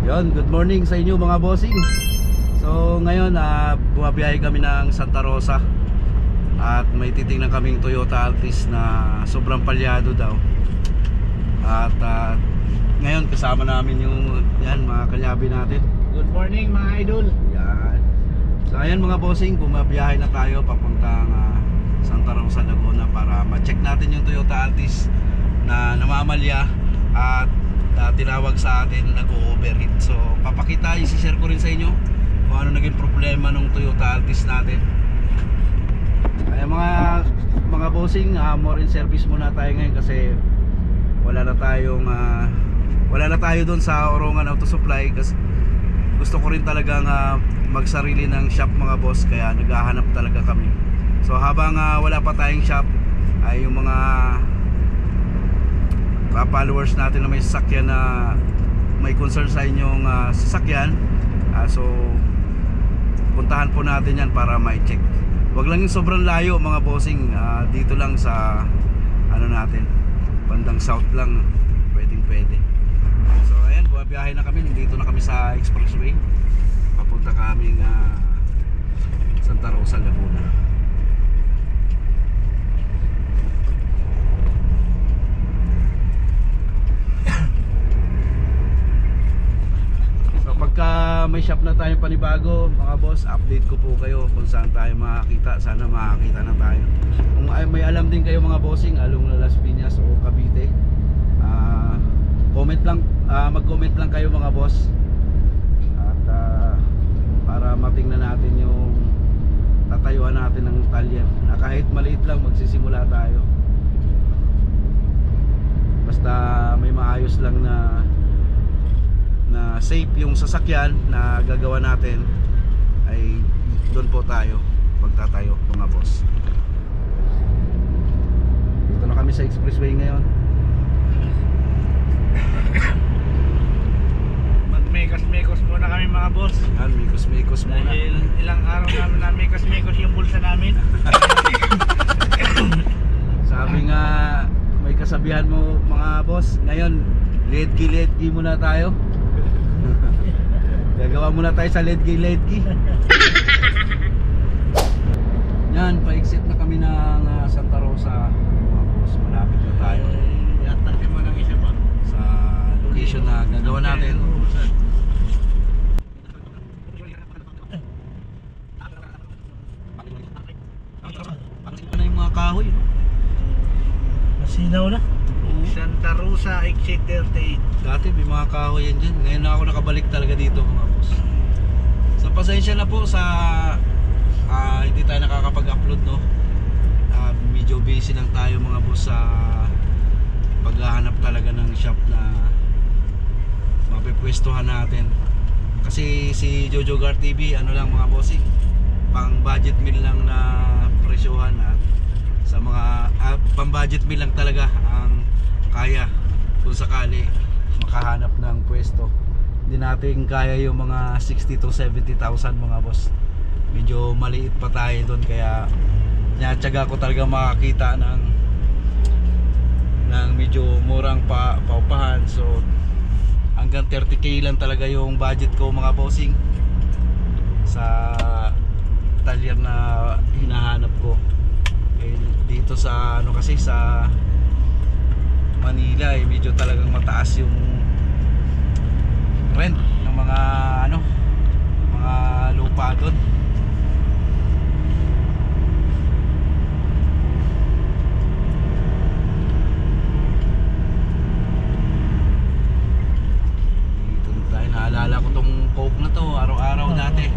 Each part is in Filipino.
Yon, good morning sa inyo mga bossing. So ngayon bumabiyahe kami ng Santa Rosa. At may titingnan kaming Toyota Altis na sobrang palyado daw. At ngayon kasama namin yung mga kalyabi natin. Good morning mga idol. Yan. So ayan mga bossing, bumabiyahe na tayo papuntang Santa Rosa, Laguna para ma-check natin yung Toyota Altis na namamalya at tinawag sa atin nag-overheat. So papakita, isi-share ko rin sa inyo kung ano naging problema ng Toyota Altis natin. Ay mga bossing, more in service muna tayo ngayon kasi wala na tayo doon sa Orongan Auto Supply kasi gusto ko rin talagang magsarili ng shop mga boss, kaya naghahanap talaga kami. So habang wala pa tayong shop ay yung mga followers natin na may sasakyan na may concern sa inyong sasakyan, so puntahan po natin yan para may check. Wag lang yung sobrang layo mga bossing, dito lang sa natin, bandang south lang, pwede. So ayan, bumabiyahe na kami, dito na kami sa expressway, papunta kaming Santa Rosa, Laguna. Pagka may shop na tayong panibago mga boss, update ko po kayo kung saan tayo makakita. Sana makakita na tayo. Kung may alam din kayo mga bossing, along Las Piñas o Cavite, comment lang, mag-comment lang kayo mga boss. At para matingnan natin yung tatayuan natin ng talyer na kahit maliit lang, magsisimula tayo. Basta may maayos lang na safe yung sasakyan na gagawa natin, ay doon po tayo magtatayo mga boss. Dito na kami sa expressway ngayon. Magmekos-mekos muna kami mga boss. Yan, mekos-mekos muna. Dahil ilang araw namin na mekos-mekos yung bulsa namin. Sabi nga, may kasabihan mo mga boss, ngayon ledgi muna tayo. Gagawa muna tayo sa ledgi. Yan, pa-exit na kami ng Santa Rosa mga boss, malapit na tayo Yatarkin mo ng isa pa sa location na gagawa natin. Pakita na yung mga kahoy, no? Masinaw na. Santa Rosa, exit 38. Dati may mga kahoy yan dyan. Ngayon na ako nakabalik talaga dito mga boss. So pasensya na po sa hindi tayo nakakapag-upload, no? Medyo busy lang tayo mga boss sa paghahanap talaga ng shop na mapipwestuhan natin. Kasi si Jojo Gar TV, ano lang mga bossing, pang budget meal lang na presyohan, at sa mga pang budget meal lang talaga ang kaya kung sakali makahanap ng pwesto. Hindi natin kaya yung mga 60 to 70,000 mga boss. Medyo maliit pa tayo doon, kaya tinatsaga ko talaga makakita ng medyo murang paupahan. So hanggang 30k lang talaga yung budget ko mga bossing sa talyer na hinahanap ko. Dito sa kasi sa Manila medyo talagang mataas yung rent ng mga mga lupa doon. Dito tayo, naalala ko tong Coke na to araw-araw dati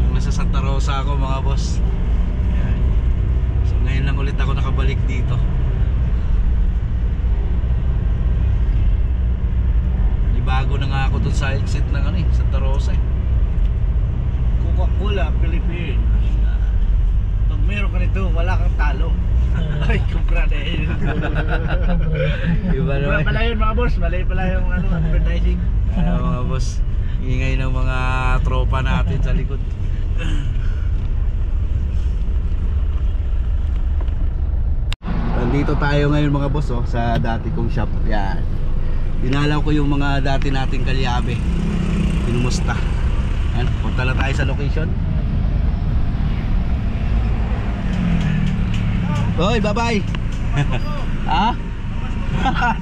yung nasa Santa Rosa ako mga boss. Ayan. So ngayon lang ulit ako nakabalik dito. Bago na nga ako dun sa exit ng Santa Rosa Coca-Cola, Philippines. Pag meron ka nito, wala kang talo. Ay, kumpra dahil. Iba naman pala yun mga boss, mali pala yung advertising. mga boss, ingay ng mga tropa natin sa likod. Nandito tayo ngayon mga boss, sa dati kong shop. Yan, dinalaw ko yung mga dati nating kalyabe. kinumusta. Ayan, punta na tayo sa location. Hoy, bye-bye. Ha?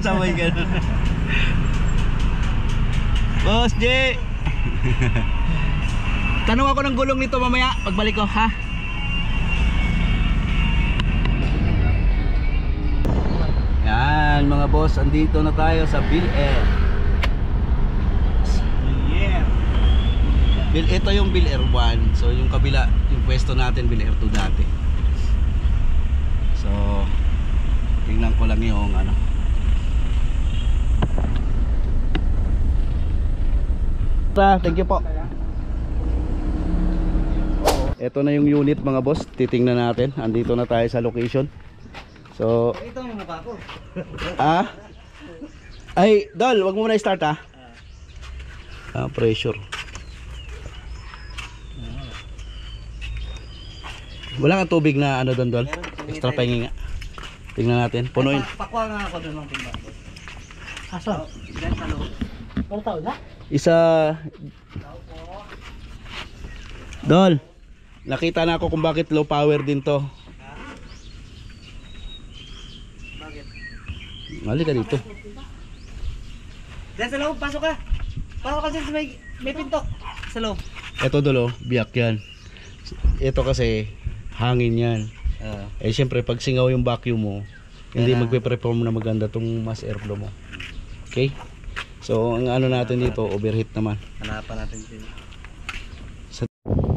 Sabay ganun. Boss J. Tanong ako ng gulong nito mamaya pagbalik ko, ha? Yan mga boss, andito na tayo sa Bill Air. Ito yung Bill Air 1. So yung kabila, yung pwesto natin Bill Air 2 dati. So tingnan ko lang yung ano. Thank you po. Ito na yung unit mga boss, titingnan natin. Andito na tayo sa location. So Ito ang mukha ko. Ay, Dol, wag mo muna i-start ha. Pressure. Wala kang tubig na ano doon, Dol? Extra pahingi nga. Tingnan natin, punuin. Pakuha nga ako doon ng timba. Aso? Diyan sa loob. Ano tao na? Isa. Dol, nakita na ako kung bakit low power din to. Bakit? Mali ka dito. Diyan sa loob, pasok ka. Pasok ka dyan sa may pinto. Sa loob. Ito Dol, biyak yan. Ito kasi hangin yan. Eh syempre pag singaw yung vacuum mo, hindi magpe-perform na maganda tong mass airflow mo. Okay? So ang ano natin dito, overheat naman. Hanapan natin din.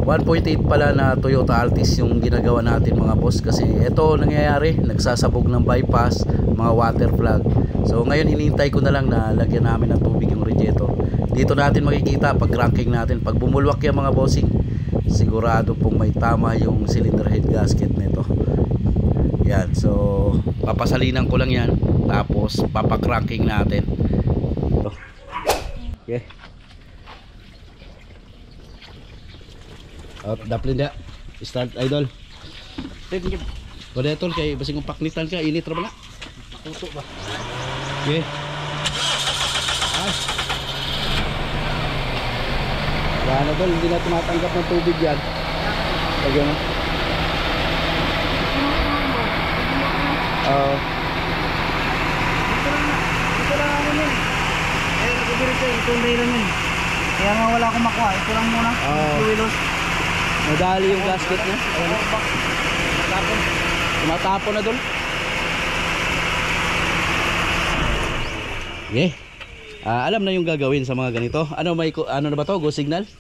1.8 pala na Toyota Altis yung ginagawa natin mga boss, kasi ito nangyayari, nagsasabog ng bypass, mga water plug. So ngayon hinihintay ko na lang na lagyan namin ng tubig yung radiator. Dito natin makikita pag cranking natin, pag bumulwak yan mga bossing, sigurado pong may tama yung cylinder head gasket nito. Yan, so papasalinan ko lang yan, tapos papakranking natin. Okay. Daplin dia. Start idol. Wala tol kay basing paknitan ka, init ra ba na? Puto ba? Okay. Yan tol, hindi na tumatanggap ng tubig yan. Lagyan mo. Ito lang ako nun. Eh, nag-ubirit ko, ito yung dahilan yun. Kaya nga wala akong makuha, ito lang muna. Fluidos. Madali yung gasket niya. Tumatapon na doon. Okay. Alam na yung gagawin sa mga ganito. Ano na ba to? Go signal?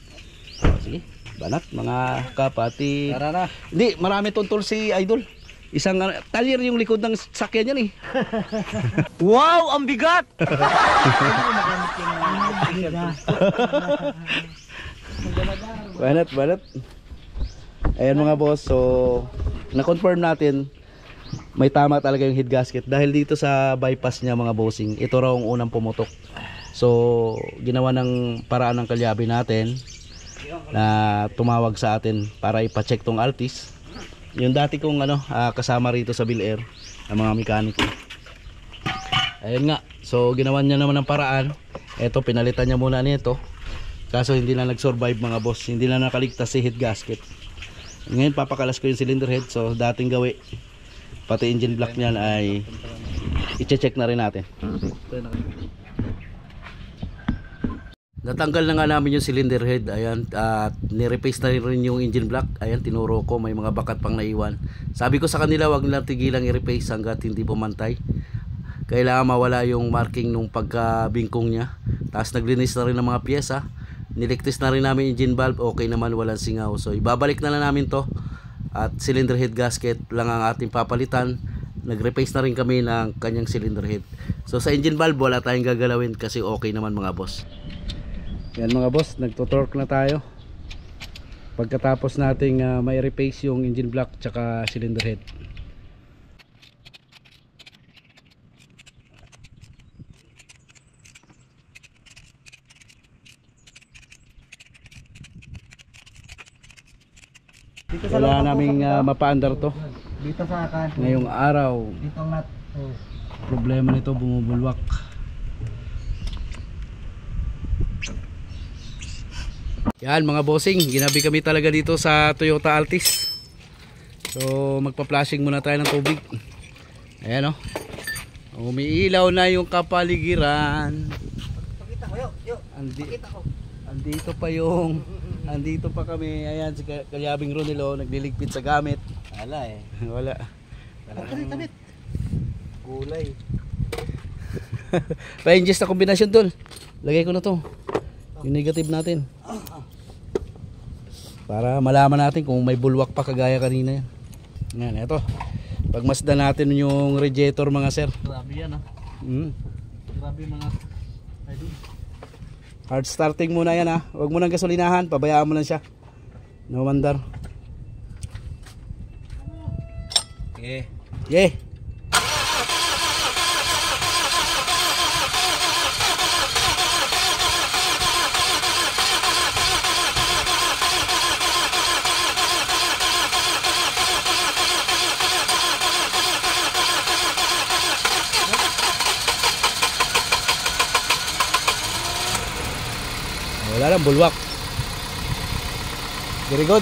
Sige. Banat mga kapatid. Tara na. Hindi, marami tuntol si Idol. Isang talyer yung likod ng sakyan niyan eh. Wow, ang bigat! Banat. Ayan mga boss, so na-confirm natin may tama talaga yung head gasket dahil dito sa bypass niya mga bossing, ito raw ang unang pumutok. So ginawa ng paraan ng kalyabe natin na tumawag sa atin para ipa-check tong Altis. Yung dati kong kasama rito sa Bill Air ng mga mekaniko. Ayun nga, so ginawa niya naman ng paraan. Ito, pinalitan niya muna nito. Kaso hindi na nag-survive mga boss, hindi na nakaligtas si head gasket. Ngayon papakalas ko yung cylinder head. So dating gawi, pati engine block niyan ay i-check na rin natin. Natanggal na nga namin yung cylinder head. Ayan, at nireplace na rin yung engine block. Ayan, tinuro ko, may mga bakat pang naiwan. Sabi ko sa kanila, wag nilang tigilang i-replace hanggat hindi pumantay. Kailangan mawala yung marking nung pagkabingkong niya. Tapos naglinis na rin ng mga pyesa. Niligtis na rin namin engine valve, okay naman, walang singaw. So ibabalik na lang namin to. At cylinder head gasket lang ang ating papalitan. Nag-replace na rin kami ng kanyang cylinder head. So sa engine valve wala tayong gagalawin kasi okay naman mga boss. Yan mga boss, nagto-torque na tayo. Pagkatapos nating may replace yung engine block tsaka cylinder head. Wala naming mapaandar to dito sa akin. ngayong araw. Dito ang nut. Problema nito, bumubulwak. Yan mga bossing, ginabi kami talaga dito sa Toyota Altis. So magpa-flashing muna tayo ng tubig. Ayan o. Umiilaw na yung kapaligiran. Pakita ko, yo. Pakita ko. Andito pa kami. Ayan si Kalyabing Ronelo nagliligpit sa gamit. Wala eh. Wala. Tabit. Gulay. Pa-ingest na kombinasyon tol. Lagay ko na to. Yung negative natin. Para malaman natin kung may bulwak pa kagaya kanina yan. Yan, eto. Pagmasdan natin yung radiator mga sir. Grabe yan Grabe mga idol. Hard starting muna yan ha. Huwag mo nang gasolinahan, pabayaan mo lang siya. No mandar. Okay. Yeah. Wala lang, bulwak. Very good.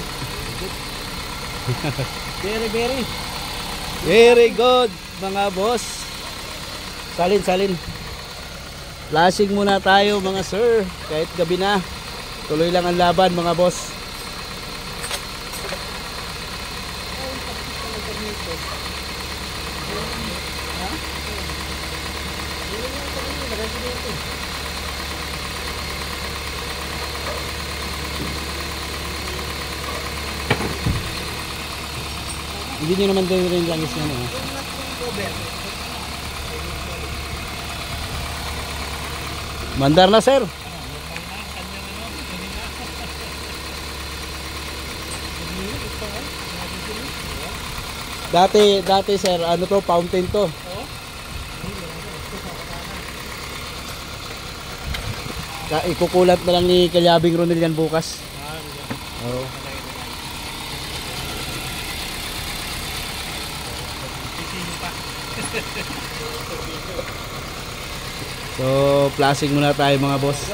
Very good mga boss. Salin. Flashing muna tayo mga sir. Kahit gabi na. Tuloy lang ang laban mga boss. Hindi nyo naman din rin langis na no. Mandar na sir. Dati sir, ano to, fountain to. Ikukulat na lang ni Kalyabing Ronel yan bukas. Oo. So, flashing muna tayo mga boss.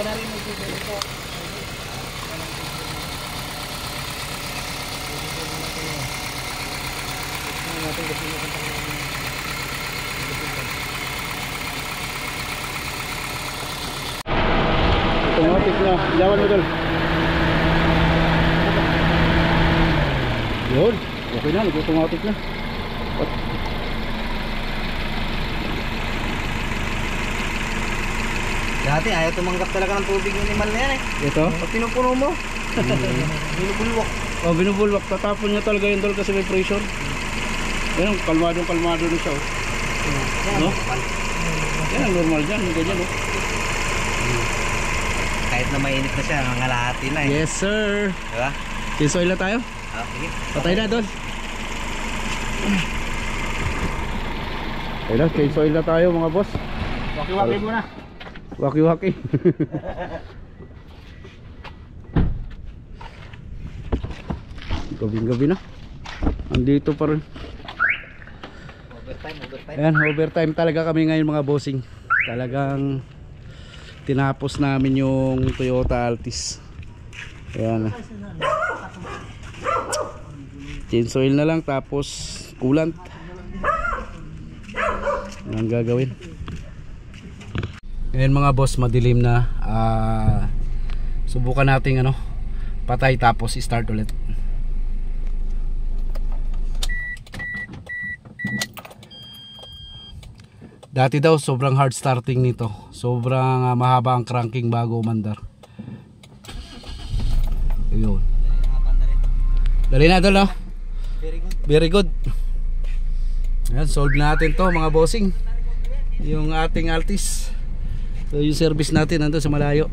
Automatic na. Ilawan mo dol. Yun. Okay na. Nag-automatic na. Dati ayaw tumanggap talaga ng tubig yung animal na yan eh. Ito? Pag pinupuno mo, binubulwak. Oh, binubulwak. Tatapon niya talaga yung dol kasi may pressure. Yan ang kalmadong na siya. No? Yan ang normal dyan. Ganyan, no? Kahit na mainit na siya, nangalahati na eh. Yes, sir. Diba? Sinsoil na tayo? Okay. Patay na doon. Ayun, sinsoil na tayo mga boss. Waki-waki muna. Waki-waki. Gabing-gabi na. Andito pa rin. Overtime. Ayan, overtime talaga kami ngayon mga bossing. Talagang tinapos namin yung Toyota Altis. Ayan. Change oil na lang tapos coolant. Yan ang gagawin. Ngayon mga boss, madilim na. Subukan natin patay tapos start ulit. Dati daw sobrang hard starting nito. Sobrang mahaba ang cranking bago umandar. Ayun. Dali na doon, no? Very good. Ayan, solve natin to mga bossing. Yung ating Altis. So yung service natin nandun sa malayo.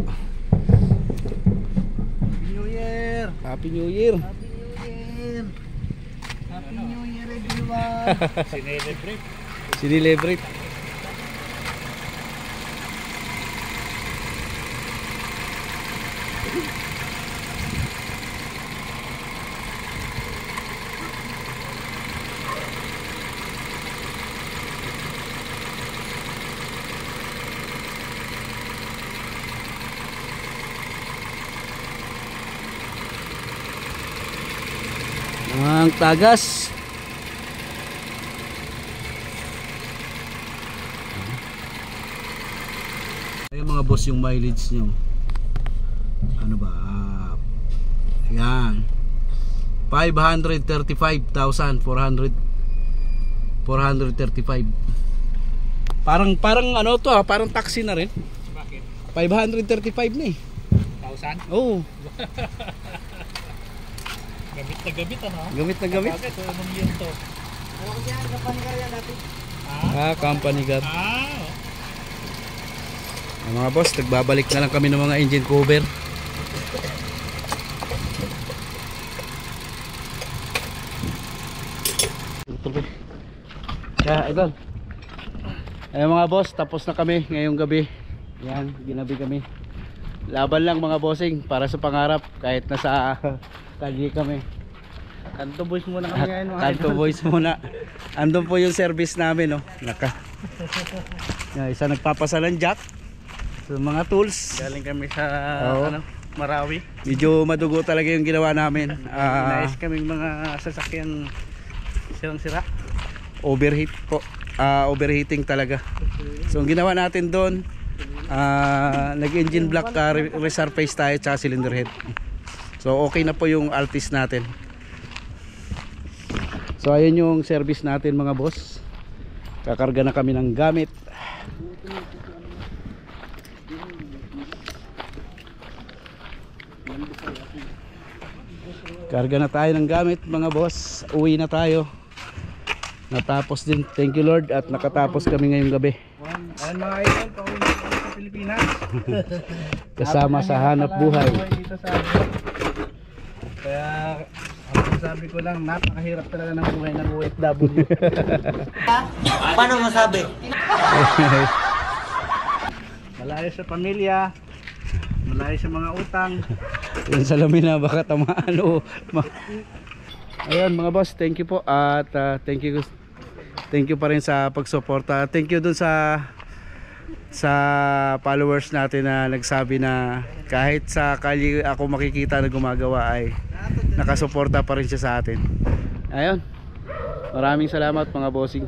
New Year! Happy New Year! Happy New Year! Happy New Year everyone! Sinelebrate. Ang tagas. Ayun mga boss yung mileage nyo. Ano ba? Yan. 535,435. Parang ano to parang taxi na rin. Bakit? 535 na eh. 1,000? Oo. Gamit na gamit ano? Gamit na gamit. Bakit? Anong yun to? Ano ko siya? Company car yan dati. Company car. Ah. Mga boss, nagbabalik na lang kami ng mga engine cover. Kaya idol. Ayun mga boss, tapos na kami ngayong gabi. Yan, ginabi kami. Laban lang mga bossing para sa pangarap kahit nasa kalye kami. Kanto boys muna kami ngayon. Kanto boys muna. Andun po yung service namin, no. Isa nagpapasalan jack. So, mga tools. Galing kami sa Oo. Marawi. Medyo madugo talaga yung ginawa namin. Inayos kaming mga sasakyan sirang-sira. Overheat po. Overheating talaga. So ang ginawa natin doon, nag-engine block resurface tayo tsaka cylinder head. So okay na po yung Altis natin. So ayun yung service natin mga boss. Kakarga na kami ng gamit. Karga na tayo ng gamit mga boss. Uwi na tayo. Natapos din. Thank you Lord at nakatapos kami ngayong gabi. Ayun mga idol, pauwi na kami sa Pilipinas. Kasama sa hanap buhay. Dito sa kaya ang sabi ko lang, napakahirap talaga ng buhay ng OFW. Paano masabi? Malayo sa pamilya, malayo sa mga utang. Yung salamin na baka tamaan o ayun mga boss, thank you po at thank you pa rin sa pagsuporta. Thank you dun sa followers natin na nagsabi na kahit sa kalye ako makikita na gumagawa ay nakasuporta pa rin siya sa atin. Ayun, maraming salamat mga bossing.